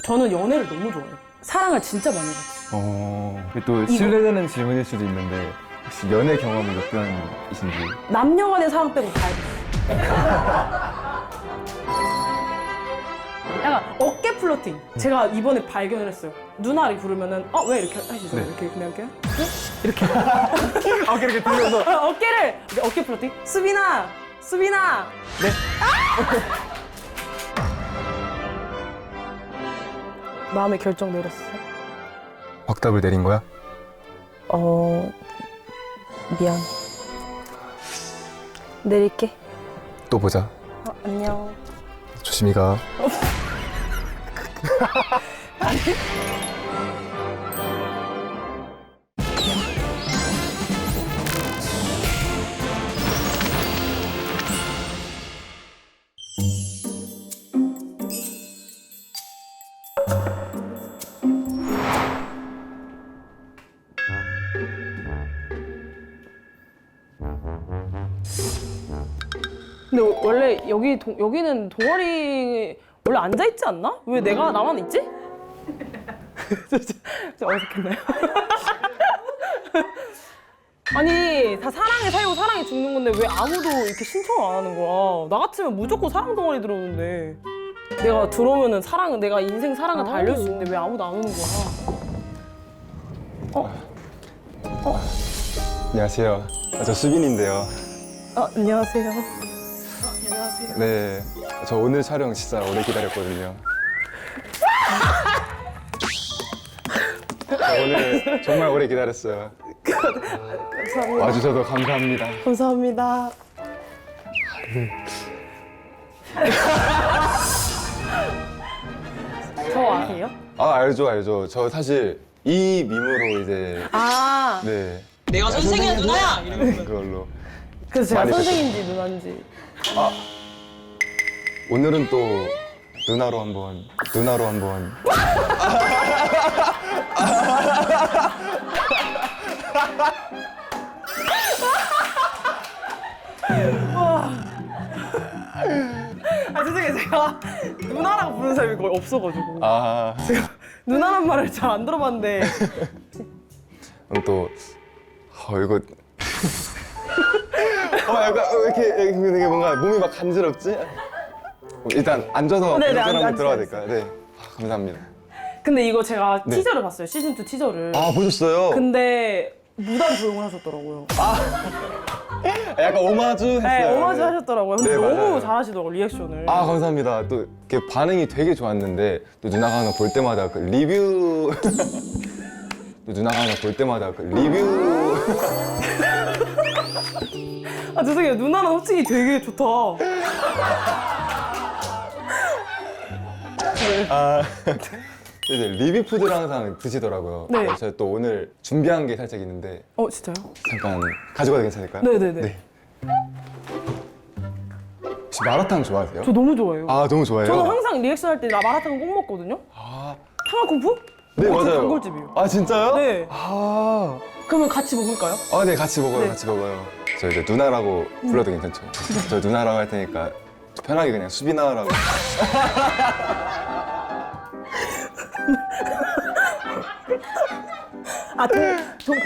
저는 연애를 너무 좋아해요. 사랑을 진짜 많이 했어요. 또 실례되는 질문일 수도 있는데 혹시 연애 경험이 몇 번이신지? 남녀 간의 사랑 빼고 다 해봤어요. 약간 어깨 플러팅. 제가 이번에 발견을 했어요. 누나를 부르면은 왜 이렇게 하시죠? 네. 이렇게 그냥 이렇게? 네? 이렇게. 어깨 이렇게 들면서 어깨를 이렇게 어깨 플러팅. 수빈아. 네? 마음의 결정 내렸어. 확답을 내린 거야? 미안. 내릴게. 또 보자. 안녕. 조심히 가. 근데 원래 여기는 동아리 원래 앉아 있지 않나? 왜 내가 나만 있지? 좀 어색했나요? 아니 다 사랑에 살고 사랑에 죽는 건데 왜 아무도 이렇게 신청을 안 하는 거야? 나 같으면 무조건 사랑 동아리 들어오는데 내가 들어오면은 내가 인생 사랑을 다 알려줄 수 있는데 왜 아무도 안 오는 거야? 안녕하세요. 저 수빈인데요. 안녕하세요. 안녕하세요. 네, 저 오늘 촬영 진짜 오래 기다렸거든요. 저 오늘 정말 오래 기다렸어요. 감사합니다. 와주셔서 감사합니다. 감사합니다. 저 아세요? 알죠. 저 사실 이 밈으로 이제 네 내가 선생이야 누나야! 그걸로 그래서 제가 많이 선생인지 누나인지. 오늘은 또 누나로 한번 죄송해요. 제가 누나라고 부르는 사람이 거의 없어가지고. 제가 누나란 말을 잘 안 들어봤는데. 그럼 또 이거 약간 왜 이렇게 되게 뭔가 몸이 막 간지럽지? 일단 앉아서 네네, 인터뷰 한번 앉으세요. 들어가야 될까요? 네. 감사합니다. 근데 이거 제가 네. 티저를 봤어요. 시즌2 티저를. 보셨어요? 근데 무단 조용을 하셨더라고요. 약간 오마주 했어요. 네, 오마주 하셨더라고요. 근데 네, 너무 맞아요. 잘하시더라고요, 리액션을. 감사합니다. 또 이렇게 반응이 되게 좋았는데 또 누나가 하나 볼 때마다 그 리뷰 죄송해요. 누나는 호칭이 되게 좋다. 이제 리뷰 푸드를 항상 드시더라고요. 네. 그래서 제가 또 오늘 준비한 게 살짝 있는데 진짜요? 잠깐 가져가도 괜찮을까요? 네네네. 네. 혹시 마라탕 좋아하세요? 저 너무 좋아해요. 너무 좋아해요. 저는 항상 리액션 할 때 나 마라탕 꼭 먹거든요. 탕화쿵푸? 네, 맞아요. 단골집이에요. 진짜요? 네. 그러면 같이 먹을까요? 네, 같이 먹어요. 네. 같이 먹어요. 저 이제 누나라고 불러도 괜찮죠? 저 누나라고 할 테니까 편하게 그냥 수빈아라고.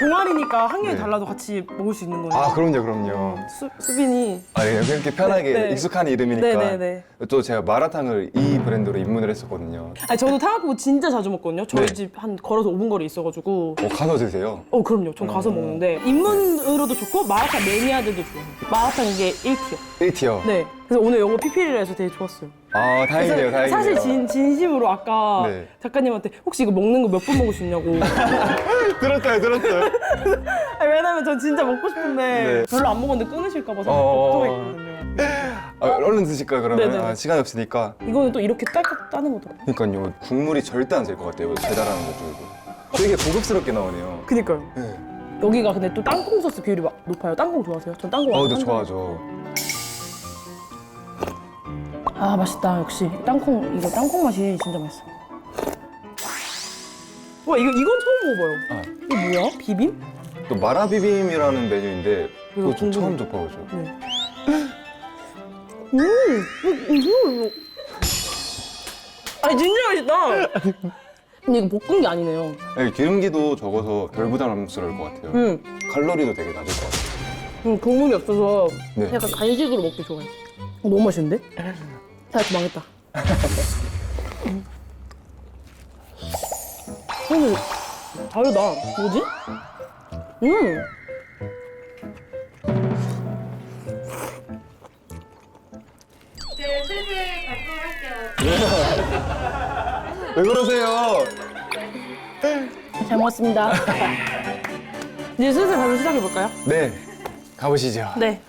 동아리니까 학년이 네. 달라도 같이 먹을 수 있는 거예요. 그럼요. 수빈이. 네, 그렇게 편하게 네. 익숙한 이름이니까. 네네네. 또 제가 마라탕을 이 브랜드로 입문을 했었거든요. 저도 탕화쿵푸 진짜 자주 먹거든요. 저희 네. 집 한 걸어서 5분 거리에 있어가지고. 가서 드세요. 그럼요. 전 가서 먹는데 입문으로도 좋고 마라탕 매니아들도 좋아해요. 마라탕 이게 1티어. 1티어. 네. 그래서 오늘 영어 PPL을 해서 되게 좋았어요. 다행이네요. 다행이네요. 사실 진심으로 아까 네. 작가님한테 혹시 이거 먹는 거 몇 번 먹을 수 있냐고. 들었어요. 왜냐면 전 진짜 먹고 싶은데 네. 별로 안 먹었는데 끊으실까 봐서 어어어. 걱정했거든요. 얼른 드실까요, 그러면? 네네. 시간이 없으니까. 이거는 또 이렇게 딸깍 따는 거더라고요. 그러니까요. 국물이 절대 안 질 것 같아요. 배달하는 것 중에도. 되게 고급스럽게 나오네요. 그니까요. 네. 여기가 근데 또 땅콩 소스 비율이 높아요. 땅콩 좋아하세요? 전 땅콩 네, 완전 좋아하죠. 맛있다. 역시 이거 땅콩 맛이 진짜 맛있어. 와 이건 처음 먹어봐요. 이게 뭐야? 비빔? 또 마라비빔이라는 메뉴인데 이거 그거 좀 처음 궁금해. 접해보죠. 네. 이거 아니 진짜 맛있다. 근데 이거 볶은 게 아니네요. 네, 기름기도 적어서 덜 부담스러울 것 같아요. 칼로리도 되게 낮을 것 같아요. 국물이 없어서 네. 약간 간식으로 먹기 좋아요. 너무 맛있는데? 야, 이거 망했다. 다르다. 뭐지? 이제 슬슬 발표할게요. 왜 그러세요? 잘 먹었습니다. 이제 슬슬 발표 시작해볼까요? 네, 가보시죠. 네.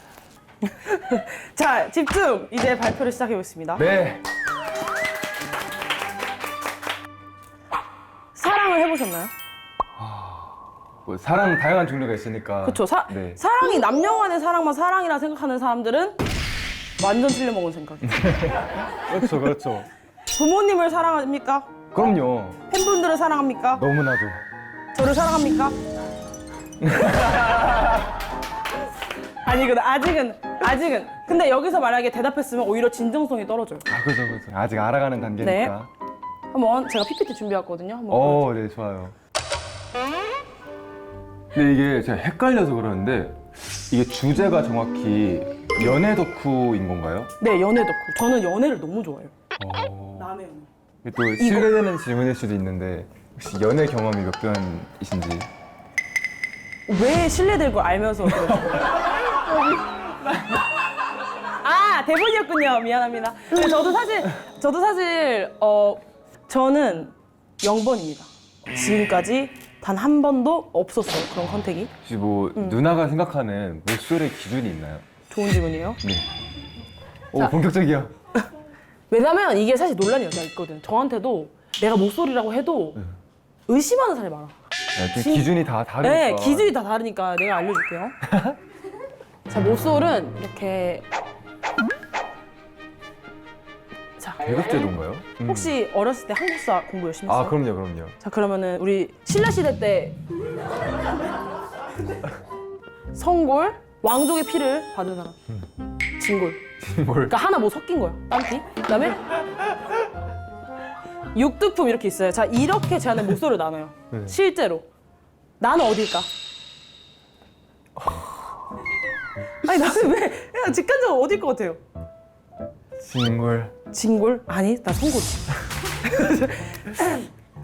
자, 집중! 이제 발표를 시작해보겠습니다. 네. 사랑을 해보셨나요? 뭐 사랑 다양한 종류가 있으니까. 그쵸. 네. 사랑이 남녀 간의 사랑만 사랑이라 생각하는 사람들은 완전 틀려먹은 생각이에요. 그렇죠, 그렇죠. 부모님을 사랑합니까? 그럼요. 팬분들을 사랑합니까? 너무나도. 저를 사랑합니까? 아니 근데 아직은 근데 여기서 만약에 대답했으면 오히려 진정성이 떨어져요. 아, 그죠, 그죠. 아직 알아가는 단계니까. 한번 제가 PPT 준비했거든요. 한번 네, 좋아요. 근데 이게 제가 헷갈려서 그러는데 이게 주제가 정확히 연애 덕후인 건가요? 네, 연애 덕후. 저는 연애를 너무 좋아해요. 남의 연애. 이게 또 실례되는 질문일 수도 있는데 혹시 연애 경험이 몇 번이신지? 왜 신뢰될 걸 알면서 그러죠? 아, 대본이었군요. 미안합니다. 근데 저도 사실 저는 0번입니다. 지금까지 단 한 번도 없었어요. 그런 선택이. 혹시 뭐 누나가 생각하는 목소리의 기준이 있나요? 좋은 질문이에요. 네. 오, 자. 본격적이야. 왜냐면 이게 사실 논란이 있거든. 저한테도 내가 목소리라고 해도 의심하는 사람이 많아. 네, 좀 기준이 다 다르니까. 네, 기준이 다 다르니까 내가 알려줄게요. 자, 목소리는 이렇게. 자, 계급제도인가요? 혹시 어렸을 때 한국사 공부 열심히 했어요? 아, 그럼요. 자, 그러면은 우리 신라시대 때 성골, 왕족의 피를 받은 사람. 진골. 뭘? 그러니까 하나 뭐 섞인 거야. 딴피. 그다음에 육두품 이렇게 있어요. 자, 이렇게 제안의 목소리를 나눠요. 네. 실제로. 나는 어딜까? 아니, 나는 왜 그냥 직관적으로 어딜 것 같아요? 진골. 진골? 아니, 나 성골이지.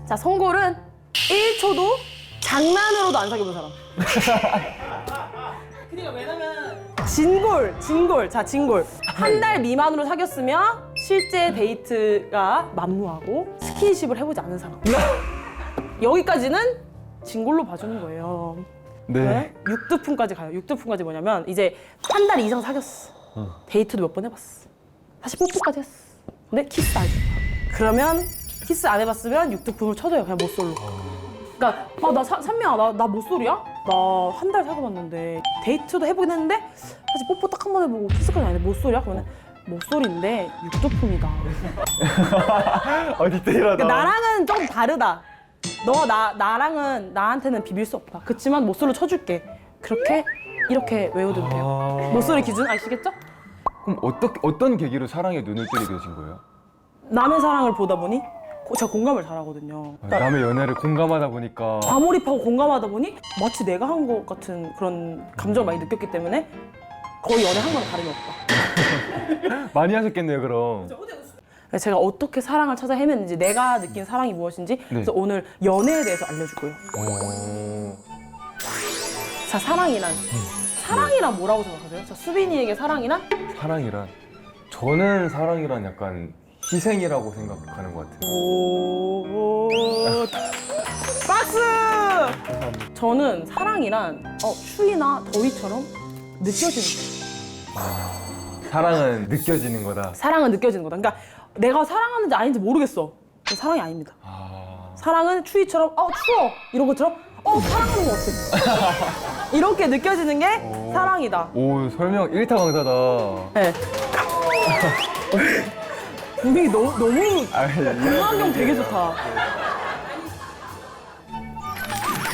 자, 성골은 1초도 장난으로도 안 사귀어본 사람. 그러니까 왜냐면 진골. 자, 진골. 한 달 미만으로 사귀었으면 실제 데이트가 만무하고 스킨십을 해보지 않은 사람. 여기까지는 진골로 봐주는 거예요. 네. 육두품까지 가요. 육두품까지 뭐냐면 이제 한 달 이상 사귀었어. 데이트도 몇 번 해봤어. 사실 뽀뽀까지 했어. 근데 키스 안 해. 그러면 키스 안 해봤으면 육두품을 쳐줘요. 그냥 못솔로. 그러니까 나 산미야 나 못솔이야? 나 한 달 사귀어봤는데 데이트도 해보긴 했는데 사실 뽀뽀 딱 한 번 해보고 키스까지 안 했는데 못솔이야? 그러면 못솔인데 육두품이다. 디테일하다. 그러니까 나랑은 좀 다르다. 나랑은 나한테는 비빌 수 없다. 그치만 못솔로 쳐줄게. 그렇게 이렇게 외워두면 돼요. 못솔의 기준 아시겠죠? 그럼 어떤 계기로 사랑에 눈을 뜨게 되신 거예요? 남의 사랑을 보다 보니 제가 공감을 잘하거든요. 그러니까 남의 연애를 공감하다 보니까 과몰입하고 공감하다 보니 마치 내가 한 것 같은 그런 감정을 많이 느꼈기 때문에 거의 연애한 거랑 다름이 없다. 많이 하셨겠네요, 그럼. 제가 어떻게 사랑을 찾아 헤맸는지, 내가 느낀 사랑이 무엇인지 그래서 오늘 연애에 대해서 알려줄 거예요. 자, 사랑이란 뭐라고 생각하세요? 자, 수빈이에게 사랑이란? 저는 사랑이란 약간 희생이라고 생각하는 것 같아요. 오, 박수! 저는 사랑이란 추위나 더위처럼 느껴지는 거예요. 사랑은 느껴지는 거다. 사랑은 느껴지는 거다. 그러니까 내가 사랑하는지 아닌지 모르겠어. 그건 사랑이 아닙니다. 사랑은 추위처럼 추워 이런 것처럼 사랑하는 거 같아. 이렇게 느껴지는 게 사랑이다. 오, 설명 일타강사다. 네. 분위기 너무 공감경 되게 좋다.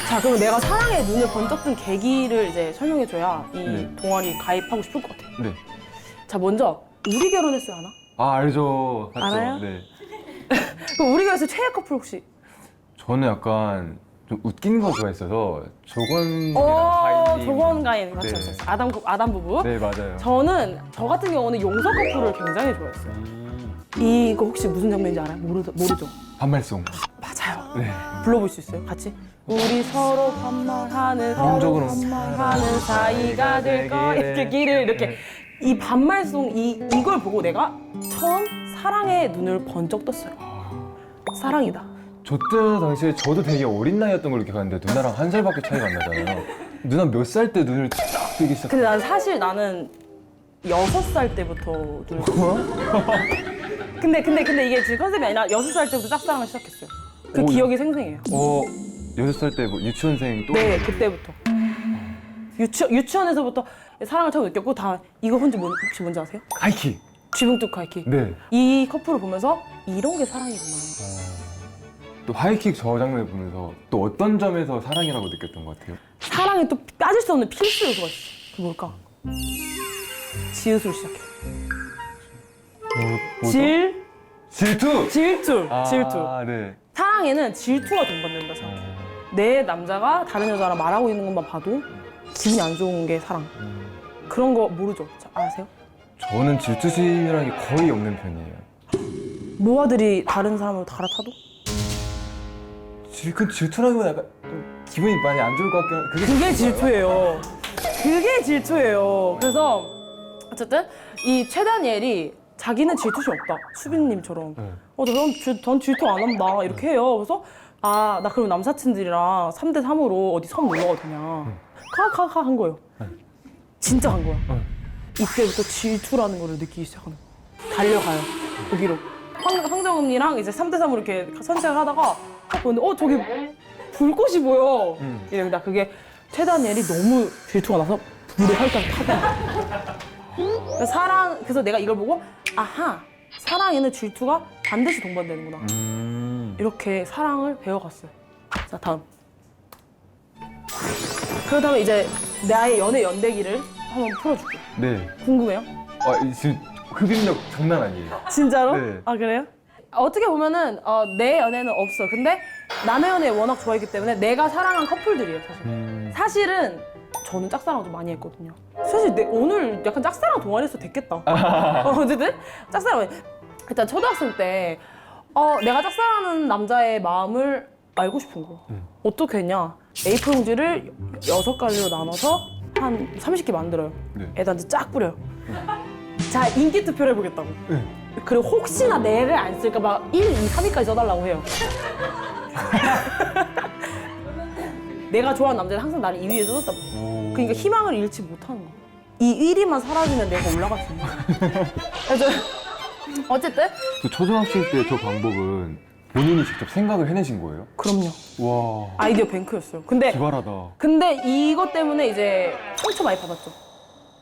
자, 그럼 내가 사랑의 눈을 번쩍 뜬 계기를 이제 설명해줘야 이 동아리 가입하고 싶을 것 같아. 네. 자, 먼저 우리 결혼했어요, 아나? 알죠. 봤죠. 알아요? 네. 그럼 우리 교회에서 최애 커플 혹시? 저는 약간 좀 웃긴 거 좋아했어서 조건이랑 가인님. 조건 가인 맞죠? 네. 아담 부부. 네, 맞아요. 저 같은 경우는 용서 커플을 굉장히 좋아했어요. 이거 혹시 무슨 장면인지 알아요? 모르죠? 반말송. 맞아요. 네. 불러볼 수 있어요? 같이? 우리 서로 반말하는 기본적으로 반말하는 사이가 될까 이렇게 길을 이렇게 이 반말송 이걸 보고 내가 처음 사랑의 눈을 번쩍 떴어요. 사랑이다. 저 때 당시에 저도 되게 어린 나이였던 걸로 기억하는데 누나랑 한 살밖에 차이가 안 나잖아요. 누나 몇 살 때 눈을 딱 뜨기 시작했어요? 근데 나는 6살 때부터 눈을 떴어요. 근데 이게 지금 컨셉이 아니라 6살 때부터 짝사랑을 시작했어요. 그 오, 기억이 생생해요. 6살 때 뭐 유치원생 또? 네, 그때부터. 유치원에서부터 사랑을 처음 느꼈고 다 이거 혹시 뭔지 아세요? 하이킥. 쥐붕뚝 하이킥. 네. 이 커플을 보면서 이런 게 사랑이구나. 또 하이킥 저 장면을 보면서 또 어떤 점에서 사랑이라고 느꼈던 것 같아요? 사랑에 또 빠질 수 없는 필수 요소가 있어. 그게 뭘까? 지읒으로 시작해. 질투! 질투. 네. 사랑에는 질투가 동반된다 생각해. 내 남자가 다른 여자랑 말하고 있는 것만 봐도 기분이 안 좋은 게 사랑. 그런 거 모르죠? 아세요? 저는 질투심이라는 게 거의 없는 편이에요. 노아들이 다른 사람을 갈아타도? 그 질투라기보다 약간 좀 기분이 많이 안 좋을 것 같긴 한데 그게 질투예요. 그게 질투예요. 그래서 어쨌든 이 최다니엘이 자기는 질투심 없다. 수빈님처럼. 전 질투 안 한다. 이렇게 해요. 그래서 나 그럼 남사친들이랑 3대 3으로 어디 섬 놀러 가도 되냐. 가 한 거예요. 진짜 간 거야. 이때부터 질투라는 거를 느끼기 시작하는 거야. 달려가요. 여기로. 황정음이랑 이제 3대 3으로 이렇게 산책을 하다가 근데 저기 불꽃이 보여. 이러다 그게 최다니엘이 너무 질투가 나서 불에 활짝 타고. 그래서 내가 이걸 보고 아하, 사랑에는 질투가 반드시 동반되는구나. 이렇게 사랑을 배워갔어요. 자, 다음. 그렇다면 이제 나의 연애 연대기를 한번 풀어줄게요. 네. 궁금해요? 지금 흡입력 장난 아니에요. 진짜로? 네. 아, 그래요? 어떻게 보면은 내 연애는 없어. 근데 남의 연애 워낙 좋아했기 때문에 내가 사랑한 커플들이에요, 사실. 사실은 저는 짝사랑 좀 많이 했거든요. 사실 오늘 약간 짝사랑 동아리에서 됐겠다. 어쨌든 짝사랑 일단 초등학생 때 내가 짝사랑하는 남자의 마음을 알고 싶은 거. 어떻게 했냐? A4 용지를 6가지로 나눠서 한 30개 만들어요. 네. 애들한테 쫙 뿌려요. 자, 인기 투표를 해보겠다고. 그리고 혹시나 내를 안 쓸까 봐 1, 2, 3위까지 써달라고 해요. 내가 좋아하는 남자는 항상 나를 2위에 써줬단 말이야. 그러니까 희망을 잃지 못하는 거야. 이 1위만 사라지면 내가 올라갈 수 있는 거야. 그래서 어쨌든 그 초등학생 때 저 방법은 본인이 직접 생각을 해내신 거예요? 그럼요. 와, 아이디어 뱅크였어요. 근데 이것 때문에 이제 상처 많이 받았죠.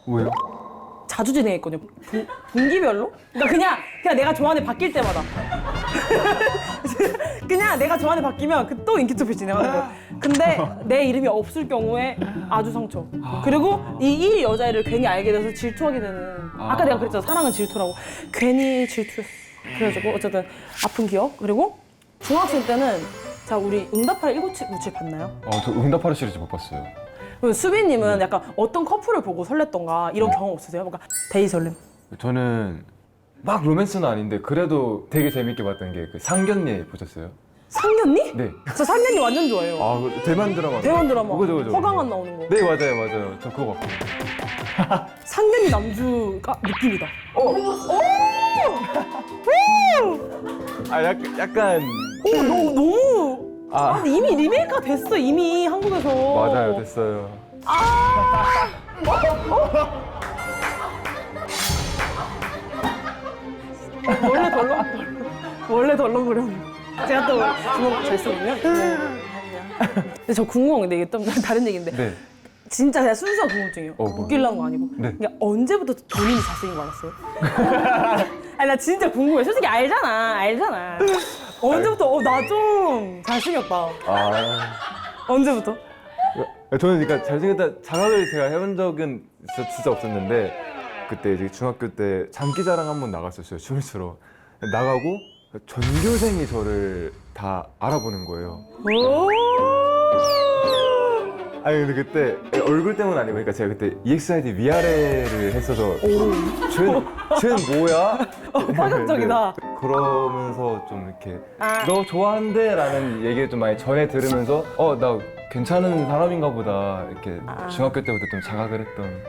왜요? 자주 진행했거든요. 분기별로? 그러니까 그냥 내가 좋아하는 애 바뀔 때마다. 그냥 내가 좋아하는 애 바뀌면 또 인기 투표 진행하는 거예요. 근데 내 이름이 없을 경우에 아주 상처. 그리고 이 여자애를 괜히 알게 돼서 질투하게 되는. 아까 내가 그랬잖아. 사랑은 질투라고. 괜히 질투했어. 그래가지고 어쨌든 아픈 기억. 그리고 중학생 때는 자, 우리 응답하라 1997 봤나요? 저 응답하라 시리즈 못 봤어요. 그럼 수빈님은 약간 어떤 커플을 보고 설렜던가 이런 경험 없으세요? 뭔가 데이 설렘? 저는 막 로맨스는 아닌데 그래도 되게 재밌게 봤던 게 그 상견례 보셨어요? 상견니? 네. 저 상견니 완전 좋아해요. 그 대만 드라마. 대만 드라마. 그죠. 허강한 나오는 거. 네, 맞아요. 저 그거 봤고. 상견니 남주가 느낌이다. 약간. 너무. 이미 리메이크가 됐어. 이미 한국에서. 맞아요, 됐어요. 원래 덜렁거려. 제가 또 주먹 잘 쓰거든요. 근데 저 궁금한 건데 이게 좀 다른 얘기인데. 네. 진짜 그냥 순수한 궁금증이에요. 웃기려는 거 아니고. 네. 그러니까 언제부터 본인이 잘생긴 거 알았어요? 아니, 나 진짜 궁금해. 솔직히 알잖아. 언제부터 나 좀 잘생겼다. 언제부터? 저는 그러니까 잘생겼다 자각을 제가 해본 적은 진짜 없었는데 그때 이제 중학교 때 장기자랑 한번 나갔었어요. 춤을 추러 나가고 전교생이 저를 다 알아보는 거예요. 오! 아니 근데 그때 얼굴 때문 아니고 그러니까 제가 그때 EXID 위아래를 했어서 쟤는 뭐야? 파격적이다. 네, 그러면서 좀 이렇게 아. 너 좋아한대? 라는 얘기를 좀 많이 전해 들으면서 나 괜찮은 사람인가 보다 이렇게 중학교 때부터 좀 자각을 했던.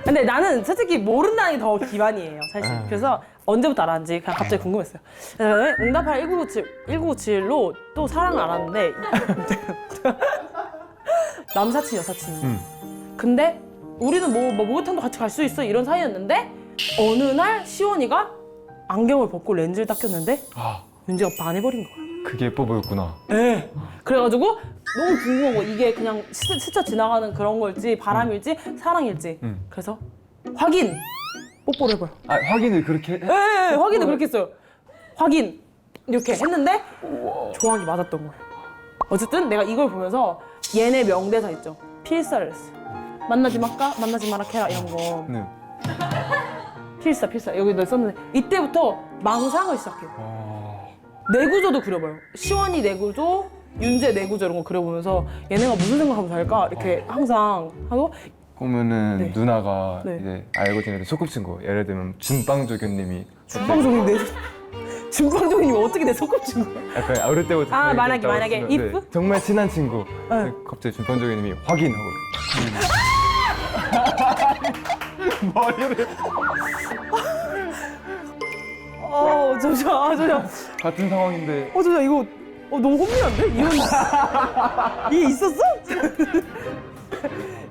근데 나는 솔직히 모른다는 게 더 기반이에요, 사실. 그래서 언제부터 알았는지 그냥 갑자기 궁금했어요. 그래서 응답하라 1997로 또 사랑을 알았는데 남사친, 여사친. 근데 우리는 뭐 목욕탕도 같이 갈 수 있어 이런 사이였는데 어느 날 시원이가 안경을 벗고 렌즈를 딱 꼈는데 아 윤지가 반해버린 거야. 그게 예뻐 보였구나. 네. 그래가지고 너무 궁금한 거 이게 그냥 스쳐 지나가는 그런 걸지 바람일지 사랑일지. 그래서 확인! 뽀뽀를 해봐요. 아 확인을 그렇게 해? 네, 확인을 그렇게 했어요. 확인! 이렇게 했는데 좋아하는 게 맞았던 거예요. 어쨌든 내가 이걸 보면서 얘네 명대사 있죠. 필사를 했어요. 만나지 말까? 만나지 마라 캐라 이런 거. 네. 필사 여기 너 썼는데 이때부터 망상을 시작해요. 내구조도 그려봐요. 시원이 내구조, 윤재 내구조 이런 거 그려보면서 얘네가 무슨 생각하면 살까 이렇게 항상 하고. 그러면은 네. 누나가 네. 이제 알고 지내는 소꿉친구 예를 들면 준빵조교님이 준빵종이님 어떻게 내 소꿉친구야? 약간 어릴 때부터 아, 그렇게 만약에, 있다고 만약에. 했으면, if? 정말 친한 친구 네. 갑자기 준빵조교님이 확인하고 머리를 잠시만. 같은 상황인데 잠시만 이거 너무 혼미한데? 이런 이게 있었어?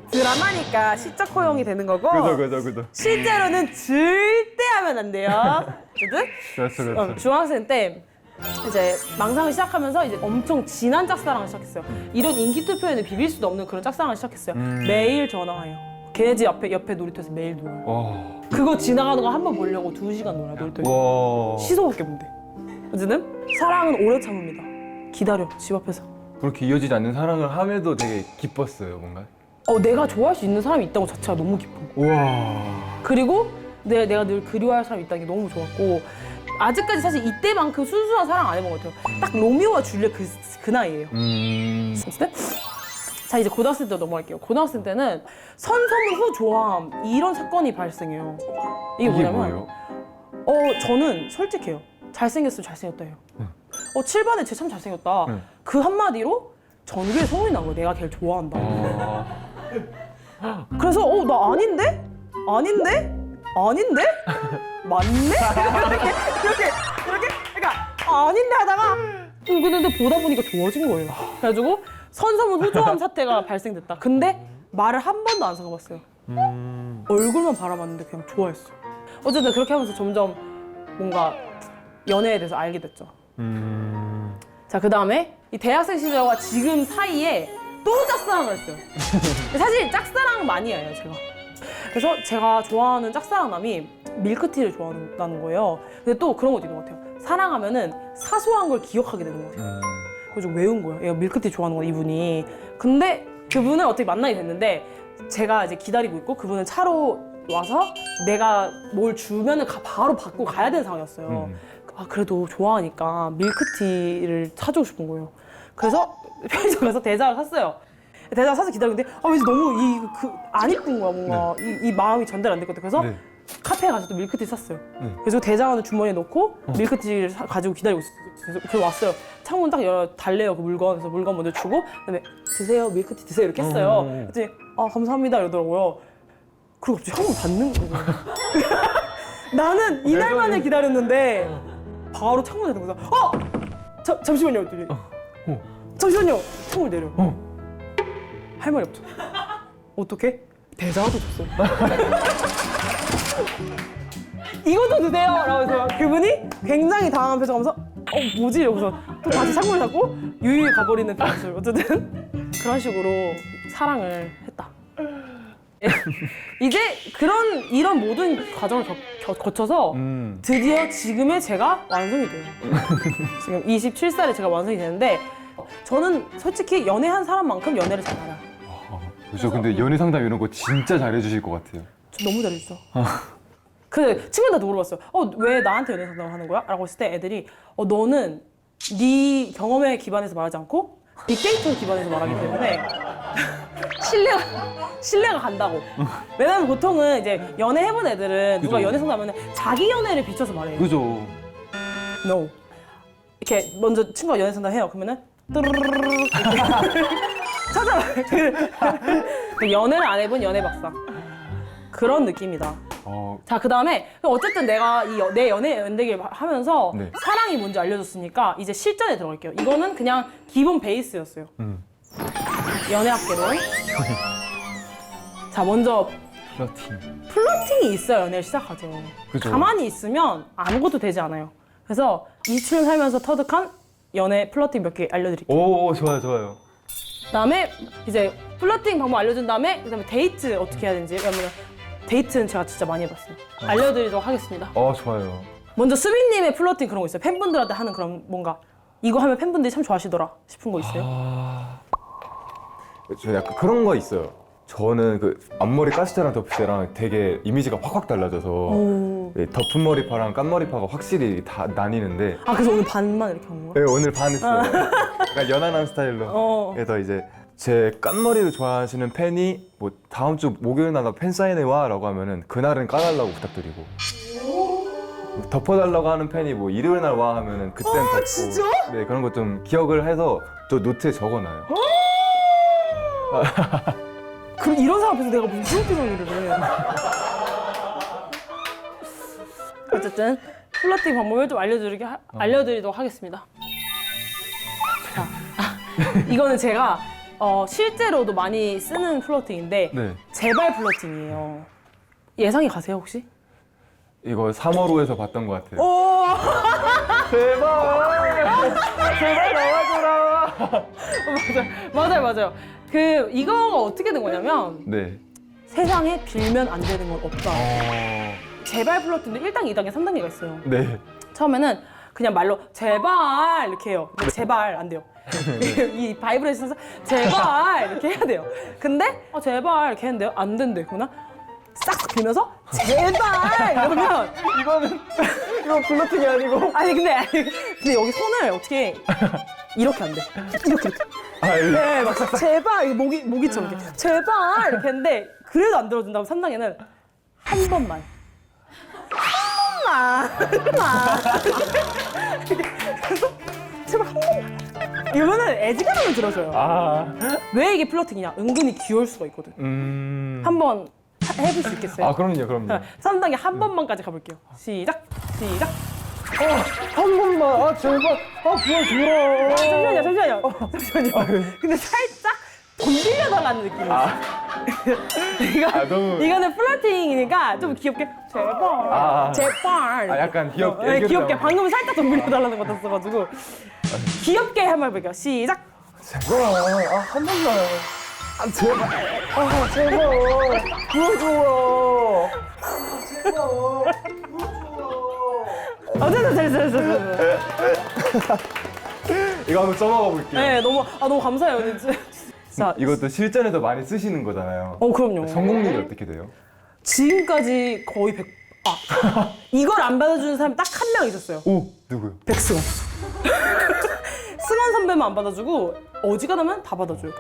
드라마니까 시적 허용이 되는 거고 그죠 실제로는 절대 하면 안 돼요. 어쨌든 그렇죠 중학생 때 이제 망상을 시작하면서 이제 엄청 진한 짝사랑을 시작했어요. 이런 인기 투표에는 비빌 수도 없는 그런 짝사랑을 시작했어요. 매일 전화해요. 걔네 집 옆에 놀이터에서 매일 놀아요. 와. 그거 지나가는 거 한 번 보려고 2시간 놀아요, 놀이터에서. 와. 시소밖에 못 돼. 어쨌든 사랑은 오래 참습니다. 기다려, 집 앞에서. 그렇게 이어지지 않는 사랑을 함에도 되게 기뻤어요 뭔가. 내가 좋아할 수 있는 사람이 있다고 자체가 너무 기뻐. 우와. 그리고 내가 늘 그리워할 사람이 있다는 게 너무 좋았고 아직까지 사실 이때만큼 순수한 사랑 안 해본 것 같아요. 딱 로미오와 줄리엣 그 나이예요. 어쨌든 자 이제 고등학생 때 넘어갈게요. 고등학생 때는 선서문 후 좋아함 이런 사건이 발생해요. 이게 뭐냐면 뭐예요? 저는 솔직해요. 잘생겼으면 잘생겼다 해요. 7반에 쟤 참 잘생겼다. 그 한마디로 전교에 소문이 난 거예요. 내가 걔를 좋아한다. 그래서 나 아닌데? 맞네? 이렇게 그러니까 아닌데 하다가 근데 보다 보니까 좋아진 거예요. 그래가지고 선서문 후조함 사태가 발생됐다. 근데 말을 한 번도 안 섞어봤어요. 얼굴만 바라봤는데 그냥 좋아했어요. 어쨌든 그렇게 하면서 점점 뭔가 연애에 대해서 알게 됐죠. 자, 그 다음에 이 대학생 시절과 지금 사이에 또 짝사랑을 했어요. 사실 짝사랑 많이 해요, 제가. 그래서 제가 좋아하는 짝사랑남이 밀크티를 좋아한다는 거예요. 근데 또 그런 것도 있는 것 같아요. 사랑하면은 사소한 걸 기억하게 되는 것 같아요. 그래서 좀 외운 거예요. 얘가 밀크티 좋아하는 거 이분이. 근데 그분을 어떻게 만나게 됐는데 제가 이제 기다리고 있고 그분은 차로 와서 내가 뭘 주면은 바로 받고 가야 되는 상황이었어요. 그래도 좋아하니까 밀크티를 사주고 싶은 거예요. 그래서 편의점 가서 대자를 샀어요. 대자를 사서 기다리는데 왠지 너무 안 이쁜 거야 뭔가. 이 마음이 전달 안 될 것 같아. 그래서 카페에 가서 또 밀크티 샀어요. 그래서 대자는 주머니에 넣고 밀크티를 가지고 기다리고 있었어요. 그래서 왔어요. 창문 딱 열어 달래요 그 물건. 그래서 물건 먼저 주고 그다음에 드세요 밀크티 드세요 이렇게 했어요. 그랬더니 감사합니다 이러더라고요. 그리고 갑자기 창문 닫는 거예요. 나는 이날만을 기다렸는데 바로 창문에 닫는 거죠. 잠시만요 했더니 잠시만요 창문을 내려. 할 말이 없죠. 어떻게? 대자도 줬어요. 이것도 드세요! 라고 해서 그분이 굉장히 당황한 표정 하면서 뭐지? 이러고서 또 다시 창문을 닫고 유유히 가버리는 그 모습. 어쨌든 그런 식으로 사랑을 했다. 이제 이런 모든 과정을 거쳐서 드디어 지금의 제가 완성이 돼요. 지금 27살에 제가 완성이 되는데 저는 솔직히 연애한 사람만큼 연애를 잘 알아요. 그죠. 근데 연애 상담 이런 거 진짜 잘해주실 것 같아요. 저 너무 잘해주죠. 그 친구들한테 물어봤어요. 왜 나한테 연애 상담을 하는 거야? 라고 했을 때 애들이 너는 네 경험에 기반해서 말하지 않고 빅데이터에 기반해서 말하기 때문에 신뢰가 간다고. 왜냐면 보통은 이제 연애 해본 애들은 누가 그죠. 연애 상담하면 자기 연애를 비춰서 말해요. 그죠. No. 이렇게 먼저 친구가 연애 상담 해요. 그러면은 뚜루루루루 이렇게 찾아봐. 그 연애를 안 해본 연애 박사. 그런 느낌이다. 자, 그 다음에 어쨌든 내가 내 연애 연대기를 하면서 네. 사랑이 뭔지 알려줬으니까 이제 실전에 들어갈게요. 이거는 그냥 기본 베이스였어요. 연애학계로. 자, 먼저 플러팅. 플러팅이 있어야 연애를 시작하죠. 그죠. 가만히 있으면 아무것도 되지 않아요. 그래서 27년 살면서 터득한 연애 플러팅 몇 개 알려드릴게요. 오, 좋아요, 좋아요. 그다음에 이제 플러팅 방법 알려준 다음에 그다음에 데이트 어떻게 해야 되는지. 왜냐면 데이트는 제가 진짜 많이 해봤어요. 알려드리도록 하겠습니다. 좋아요. 먼저 수빈님의 플러팅 그런 거 있어요. 팬분들한테 하는 그런 뭔가 이거 하면 팬분들이 참 좋아하시더라 싶은 거 있어요? 저 약간 그런 거 있어요. 저는 그 앞머리 깠을 때랑 덮을 때랑 되게 이미지가 확확 달라져서 오. 이 덮은 머리파랑 깐 머리파가 확실히 다 나뉘는데 그래서 오늘 반만 이렇게 한 거야? 네, 오늘 반했어요. 약간 연하남 스타일로. 그래서 이제 제 깐머리를 좋아하시는 팬이 뭐 다음 주 목요일 날 팬 사인회 와라고 하면은 그날은 까달라고 부탁드리고. 덮어달라고 하는 팬이 뭐 일요일 날 와 하면은 그땐 덮고. 진짜? 네, 그런 거 좀 기억을 해서 저 노트에 적어놔요. 그럼 이런 사람 앞에서 내가 무슨 표정을 해? 어쨌든 플러팅 방법을 좀 알려드리도록 하겠습니다. 자, 이거는 제가 실제로도 많이 쓰는 플러팅인데 네. 제발 플러팅이에요. 예상이 가세요 혹시? 이거 3월호에서 봤던 것 같아요. 오! 제발 나와줘라. 맞아요. 이거가 어떻게 된 거냐면 네. 세상에 빌면 안 되는 건 없다. 제발 플러팅도 1단계, 2단계, 3단계가 있어요. 네. 처음에는 그냥 말로 제발 이렇게 해요. 근데 제발 안 돼요. 이 바이브레이션에서 제발 이렇게 해야 돼요. 근데 제발 이렇게 했는데요. 안 된대. 그러나 싹 빌면서 제발 이러면 이거 플러팅이 아니고. 근데 여기 손을 어떻게 이렇게 안 돼. 이렇게. 네, 막 제발 모기처럼 이렇게 제발 이렇게 했는데 그래도 안 들어준다면 3단계는 한 번만. 그래서 제발 한 번만. 이러면은 애지간하면 들어줘요. 왜 이게 플러팅이냐? 은근히 귀여울 수가 있거든. 한번 해볼 수 있겠어요? 그럼요. 3단계 한 번만까지 가볼게요. 시작. 한 번만. 제발. 보여줘. 잠시만요. 근데 살짝 돈 빌려달라는 느낌이야. 이거는 플러팅이니까 좀 귀엽게 제발. 약간 귀엽게. 네, 귀엽게. 방금 살짝 돈 빌려달라는 것 같았어가지고 귀엽게 한번 해볼게요. 시작. 제발. 한 번만. 제발. 제발. 보여줘. 됐어. 이거 한번 써먹어 볼게요. 네, 너무 감사해요. 진짜. 이것도 실전에서 많이 쓰시는 거잖아요. 그럼요. 성공률이 어떻게 돼요? 지금까지 거의 100. 이걸 안 받아주는 사람이 딱 한 명 있었어요. 누구요? 백승원. 승원 선배만 안 받아주고 어지간하면 다 받아줘요.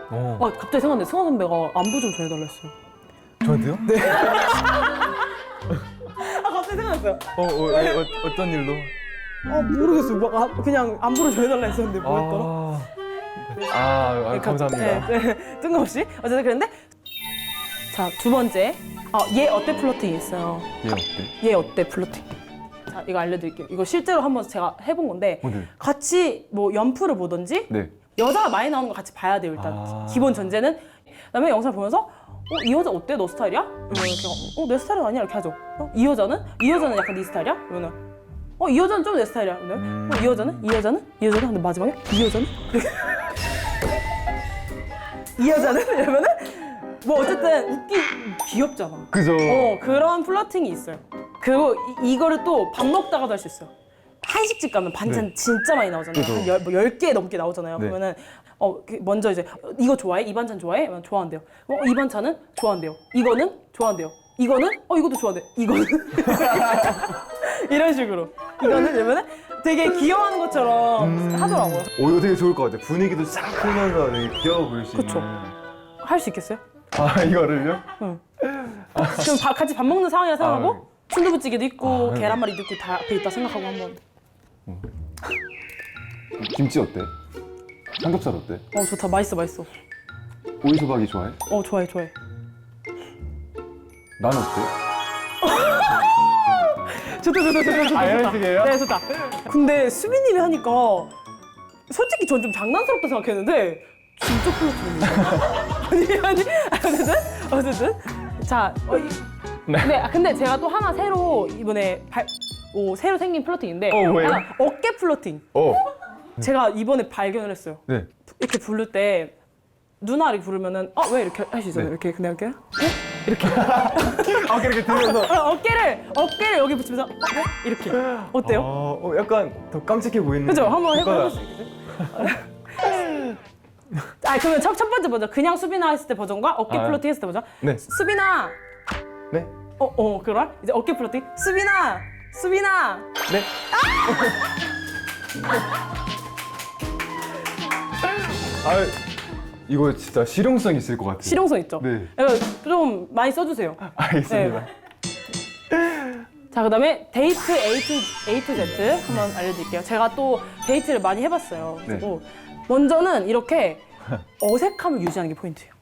갑자기 생각났는데 승원 선배가 안부 좀 전해달라 했어요. 저한테요? 네. 갑자기 생각났어요. 어떤 일로? 모르겠어요. 그냥 안부를 전해달라 했었는데 뭐였더라? 감사합니다. 네, 뜬금없이. 어쨌든 그런데 자, 두 번째. 얘 어때 플러팅이 있어요. 얘 어때? 얘 어때 플러팅. 자, 이거 알려드릴게요. 이거 실제로 한번 제가 해본 건데 네. 같이 뭐 연프를 보든지 네. 여자가 많이 나오는 거 같이 봐야 돼요. 일단 기본 전제는. 그다음에 영상을 보면서 이 여자 어때? 너 스타일이야? 이러면 이렇게 내 스타일은 아니야 이렇게 하죠. 이 여자는 약간 네 스타일이야? 이러면 이 여자는 좀 내 스타일이야. 이러면 이 여자는? 근데 마지막에 이 여자는? 이 여자는? 이러면은 뭐 어쨌든 귀엽잖아. 그죠. 그런 플러팅이 있어요. 그리고 이거를 또 밥 먹다가도 할 수 있어요. 한식집 가면 반찬 진짜 많이 나오잖아요. 그죠. 한 10개 넘게 나오잖아요. 네. 그러면은 먼저 이제 이거 좋아해? 이 반찬 좋아해? 그러면 좋아한대요. 이 반찬은 좋아한대요. 이거는 좋아한대요. 이거는 이것도 좋아해. 이거는 이런 식으로. 이거는 이러면은 되게 귀여워하는 것처럼 하더라고요. 이거 되게 좋을 것 같아요. 분위기도 싹 풀면서 되게 귀여워 보일 수 있는. 그쵸. 할 수 있겠어요? 아 이거를요? 좀 같이 밥 먹는 상황이라 생각하고 순두부찌개도 있고 네. 계란말이도 있고 다 앞에 있다 생각하고 한번. 김치 어때? 삼겹살 어때? 좋다. 맛있어. 오이소박이 좋아해? 좋아해. 난 어때? 좋다. 이런 식이에요? 네, 좋다. 근데 수빈님이 하니까 솔직히 전 좀 장난스럽다 생각했는데 진짜 플러팅입니다. 어쨌든. 자, 네. 근데 제가 또 하나 새로 이번에 새로 생긴 플러팅인데 뭐예요? 하나 어깨 플러팅. 제가 이번에 발견을 했어요. 네. 이렇게 부를 때 누나 이렇게 부르면은 왜 이렇게 할 수 있어요? 이렇게 그냥 이렇게 어깨 이렇게 들면서. 어깨를 여기 붙이면서 네? 이렇게 어때요? 약간 더 깜찍해 보이는. 그죠? 한번 효과가. 해볼 수 있겠어요? 그러면 첫 번째 버전 그냥 수빈아 했을 때 버전과 어깨 플러팅 했을 때 버전. 네. 수빈아. 네? 그럼 이제 어깨 플러팅. 수빈아. 네? 이거 진짜 실용성 있을 것 같아요. 실용성 있죠? 네. 그러니까 좀 많이 써주세요. 알겠습니다. 자, 그다음에 데이트 A to Z 한번 알려드릴게요. 제가 또 데이트를 많이 해봤어요. 그리고 먼저는 이렇게 어색함을 유지하는 게 포인트예요.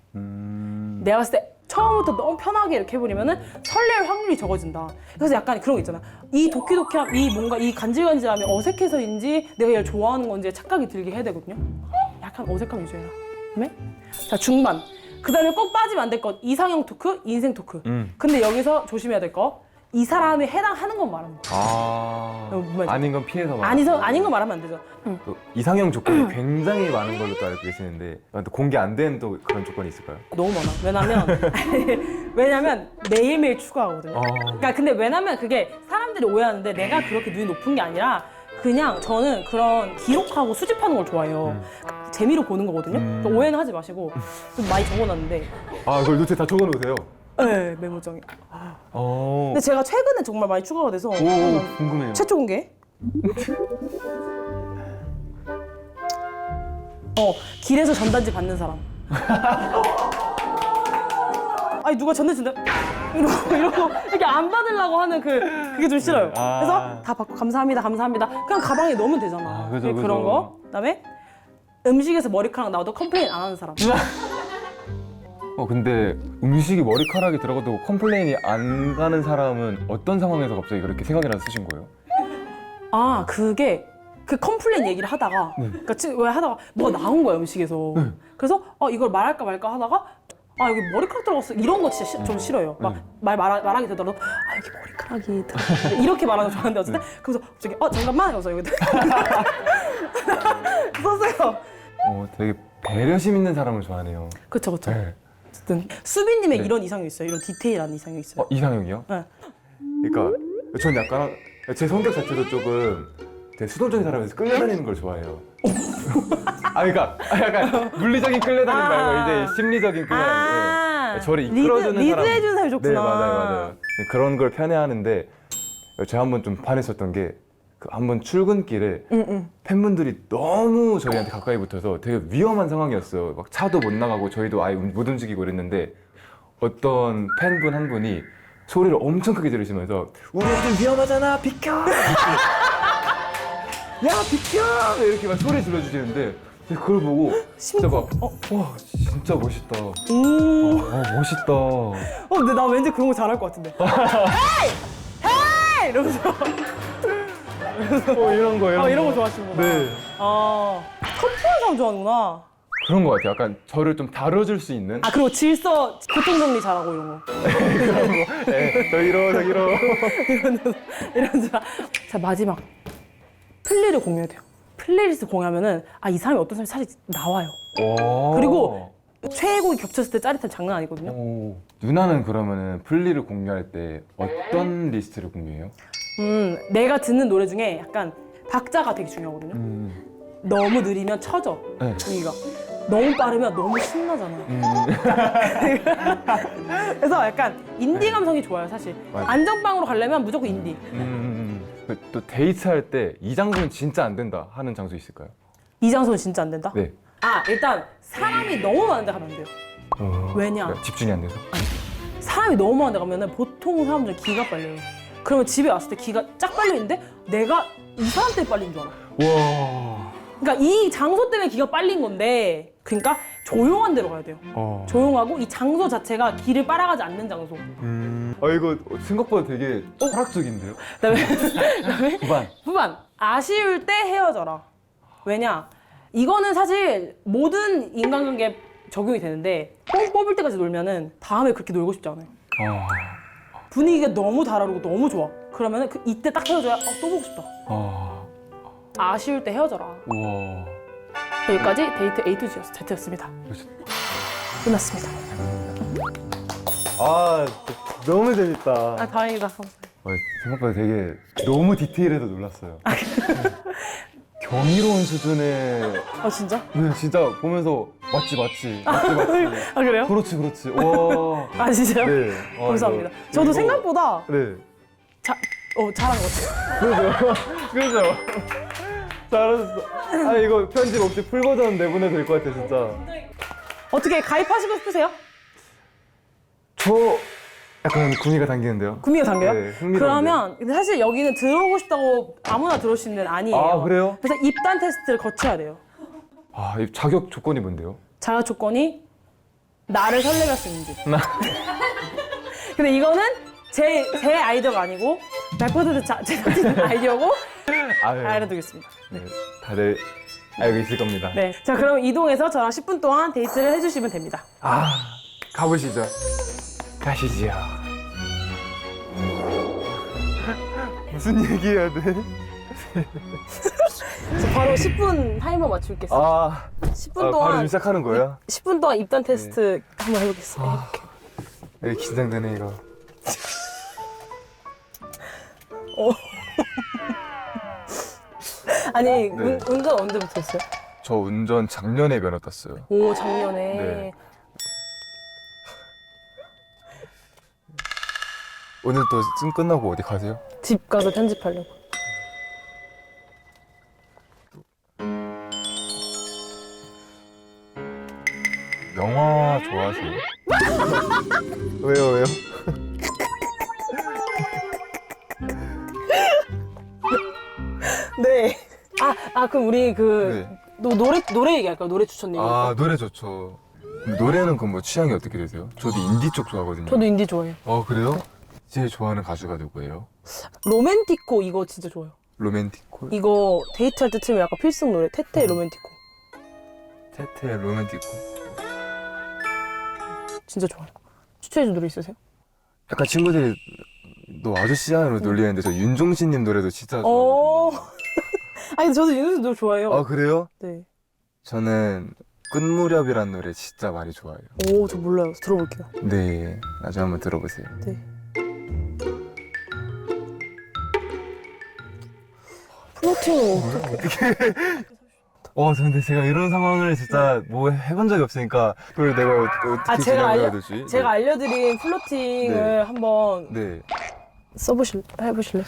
내가 봤을 때 처음부터 너무 편하게 이렇게 해버리면은 설렐 확률이 적어진다. 그래서 약간 그런 거 있잖아. 이 도끼도끼함, 이 뭔가 이 간질간질함이 어색해서인지 내가 얘를 좋아하는 건지 착각이 들게 해야 되거든요. 약간 어색함 유지해라. 그다음에 자, 중반. 그다음에 꼭 빠지면 안 될 것. 이상형 토크, 인생 토크. 근데 여기서 조심해야 될 거. 이 사람에 해당하는 건 말하는 거야. 아닌 건 피해서 말하는 아닌 거 말하면 안 되죠. 또 이상형 조건이 굉장히 많은 걸로 또 알고 계시는데 또 공개 안 된 또 그런 조건이 있을까요? 너무 많아. 왜냐면 매일매일 추가하거든요. 그러니까 근데 왜냐면 그게 사람들이 오해하는데 내가 그렇게 눈이 높은 게 아니라 그냥 저는 그런 기록하고 수집하는 걸 좋아해요. 재미로 보는 거거든요. 그러니까 오해는 하지 마시고 좀 많이 적어놨는데. 그걸 노트에 다 적어놓으세요? 네, 메모장에. 근데 제가 최근에 정말 많이 추가가 돼서 궁금해요. 최초 공개. 길에서 전단지 받는 사람. 아니 누가 전단지 준다 이러고 이렇게 안 받으려고 하는 그게 좀 싫어요. 그래서 다 받고 감사합니다. 그냥 가방에 넣으면 되잖아. 그죠. 그런 거. 그다음에 음식에서 머리카락 나와도 컴플레인 안 하는 사람. 근데 음식이 머리카락이 들어가도 컴플레인이 안 가는 사람은 어떤 상황에서 갑자기 그렇게 생각이 나서 쓰신 거예요? 그게 그 컴플레인 얘기를 하다가 그러니까 왜 하다가 뭐가 나온 거야 음식에서. 그래서 이걸 말할까 말까 하다가 여기 머리카락 들어갔어 이런 거 진짜 좀 싫어요. 막 말하게 되더라도 여기 머리카락이 들어갔어 이렇게 말하는 거 좋아하는데 어쨌든 그래서 갑자기 잠깐만 이러면서 여기 썼어요. 되게 배려심 있는 사람을 좋아하네요. 그쵸. 네. 어쨌든 수빈님의 이런 이상형이 있어요. 이런 디테일한 이상형이 있어요. 이상형이요? 네. 그러니까 전 약간 제 성격 자체도 조금 되게 수동적인 사람에서 끌려다니는 걸 좋아해요. 그러니까 약간 물리적인 끌려다님 말고 이제 심리적인 끌려다니는. 저를 이끌어주는 사람. 리드해주는 사람이 좋구나. 네, 맞아요. 그런 걸 편애하는데 제가 한번 좀 반했었던 게 한번 출근길에 팬분들이 너무 저희한테 가까이 붙어서 되게 위험한 상황이었어요. 막 차도 못 나가고 저희도 아예 못 움직이고 이랬는데 어떤 팬분 한 분이 소리를 엄청 크게 지르시면서 우리 애들 위험하잖아 비켜! 야 비켜! 이렇게 막 소리 질러주시는데 그걸 보고 진짜 막 와 진짜 멋있다. 멋있다. 근데 나 왠지 그런 거 잘할 것 같은데. 헤이! 이러면서. 이런 거 이런 거 좋아하시는구나. 네. 터프한 사람 좋아하는구나. 그런 거 같아요. 약간 저를 좀 다뤄줄 수 있는. 그리고 질서, 교통정리 잘하고 이런 거. 네, 저 이러. 이런 자, 마지막. 플리를 공유해야 돼요. 플레이리스트 공유하면은 이 사람이 어떤 사람이 사실 나와요. 그리고 최애곡이 겹쳤을 때 짜릿한 장난 아니거든요. 누나는 그러면은 플리를 공유할 때 어떤 리스트를 공유해요? 내가 듣는 노래 중에 약간 박자가 되게 중요하거든요. 너무 느리면 쳐져, 네. 분위기가. 너무 빠르면 너무 신나잖아. 그래서 약간 인디 감성이 좋아요, 사실. 맞아. 안전빵으로 가려면 무조건 인디. 또 데이트할 때 이 장소는 진짜 안 된다 하는 장소 있을까요? 이 장소는 진짜 안 된다? 네. 아, 일단 사람이 너무 많은 데 가면 안 돼요. 왜냐? 그러니까 집중이 안 돼서. 사람이 너무 많은 데 가면은 보통 사람들은 기가 빨려요. 그러면 집에 왔을 때 기가 쫙 빨려 있는데 내가 이 사람 때문에 빨린 줄 알아. 와. 그러니까 이 장소 때문에 기가 빨린 건데, 그러니까 조용한 데로 가야 돼요. 조용하고 이 장소 자체가 기를 빨아가지 않는 장소. 이거 생각보다 되게 철학적인데요? 그다음에 후반. 후반, 아쉬울 때 헤어져라. 왜냐? 이거는 사실 모든 인간관계에 적용이 되는데 뽕 뽑을 때까지 놀면은 다음에 그렇게 놀고 싶지 않아요. 분위기가 너무 달아오르고 너무 좋아. 그러면은 이때 딱 헤어져야 또 보고 싶다. 아쉬울 때 헤어져라. 우와. 여기까지 데이트 A to Z였습니다. 끝났습니다. 너무 재밌다. 아, 다행이다. 생각보다 되게 너무 디테일해서 놀랐어요. 경이로운 수준의. 아, 진짜? 네, 진짜 보면서 맞지. 아, 그래요? 그렇지. 와. 아, 진짜요? 네. 감사합니다. 이거- 저도 이거- 생각보다 네. 잘한 것 같아요. 그죠? 잘했어. 이거 편집 없이 풀버전 내보내도 될 것 같아, 진짜. 어떻게 가입하시고 싶으세요? 저 약간 구미가 당기는데요. 구미가 당겨요? 네, 흥미로운데. 그러면 근데 사실 여기는 들어오고 싶다고 아무나 들어올 수 있는 데는 아니에요. 아, 그래요? 그래서 입단 테스트를 거쳐야 돼요. 이 자격 조건이 뭔데요? 자격 조건이 나를 설레게 할 수 있는지. 근데 이거는 제 아이디어가 아니고 100% 제가 든 아이디어고 알려드리겠습니다. 네, 다들 알고 있을 겁니다. 네. 자, 그럼 이동해서 저랑 10분 동안 데이트를 해주시면 됩니다. 가보시죠. 가시지요. 무슨 얘기 해야 돼? 저 바로 10분 타이머 맞출겠습니다. 10분 동안 바로 시작하는 거예요? 10분 동안 입단 테스트 한번 해보겠습니다. 되게 긴장되네, 이거. 아니, 네. 운전 언제부터 했어요? 저 운전 작년에 면허 땄어요. 오, 작년에. 네. 오늘 또 쯤 끝나고 어디 가세요? 집 가서 편집하려고. 영화 좋아하세요? 왜요? 네. 그럼 우리 노래 얘기할까요? 노래 추천 얘기. 노래 좋죠. 노래는 그럼 뭐 취향이 어떻게 되세요? 저도 인디 쪽 좋아하거든요. 저도 인디 좋아해요. 그래요? 제일 좋아하는 가수가 누구예요? 로맨티코 이거 진짜 좋아요. 로맨티코? 이거 데이트할 때 틀면 약간 필승 노래. 테테의 로맨티코. 테테의 로맨티코. 진짜 좋아요. 추천해준 노래 있으세요? 약간 친구들이 너 아저씨야? 이러고 놀리는데 저 윤종신님 노래도 진짜 어. 좋아하거든요. 아니, 저도 윤수 노래 좋아해요. 그래요? 네. 저는 끝무렵이란 노래 진짜 많이 좋아해요. 오, 저 몰라요. 들어볼게요. 네, 나중에 한번 들어보세요. 네. 플로팅을 어떻게? 근데 제가 이런 상황을 진짜 뭐 해본 적이 없으니까 그걸 내가 어떻게 진행해야 되지? 제가 알려드린 플로팅을 네. 한번 네. 해보실래요?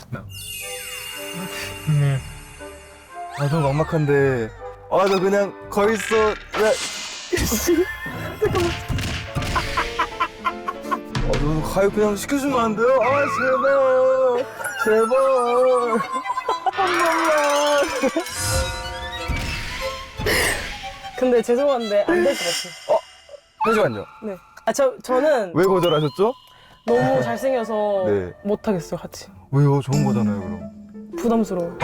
좀 막막한데. 너 그냥 거기 있어. 너 가요 그냥 시켜주면 안 돼요? 제발. 한 번만. 근데 죄송한데 안 될 것 같아요. 잠시만요. 네. 저는 왜 거절하셨죠? 너무 잘생겨서 네. 못하겠어요, 같이. 왜요? 좋은 거잖아요, 그럼. 부담스러워.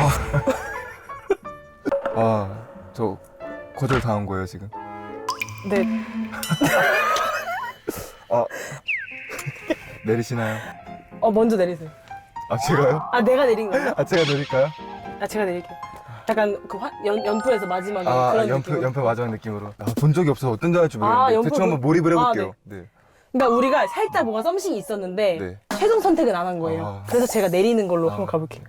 저 거절 당한 거예요, 지금. 네. 내리시나요? 먼저 내리세요. 제가요? 내가 내린 거예요? 제가 내릴까요? 제가 내릴게요. 약간 연프에서 마지막에 그런 느낌. 연패 마지막 느낌으로. 본 적이 없어서 어떤 줄 알지 모르겠는데 연패 대충 한번 몰입을 해볼게요. 네. 그러니까 우리가 살짝 뭔가 썸씽이 있었는데 네. 최종 선택은 안 한 거예요. 그래서 제가 내리는 걸로 한번 가볼게요.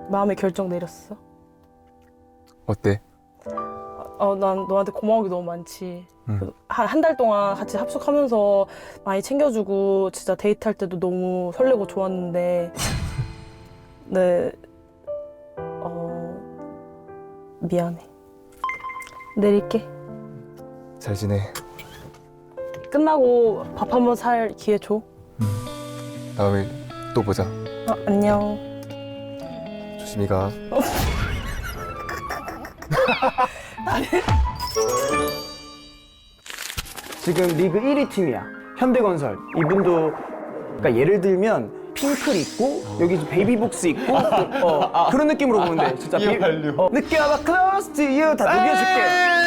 마음의 결정 내렸어? 어때? 난 너한테 고마운 게 너무 많지. 응. 한 달 동안 같이 합숙하면서 많이 챙겨주고 진짜 데이트할 때도 너무 설레고 좋았는데 네, 미안해. 내릴게. 잘 지내. 끝나고 밥 한번 살 기회 줘. 다음에 또 보자. 안녕. 조심히 가. 지금 리그 1위 팀이야. 현대건설. 이분도 그러니까 예를 들면 핑클 있고 여기 베이비복스 있고 그런 느낌으로 보면 돼. 진짜 느껴봐 close to you 다 녹여줄게.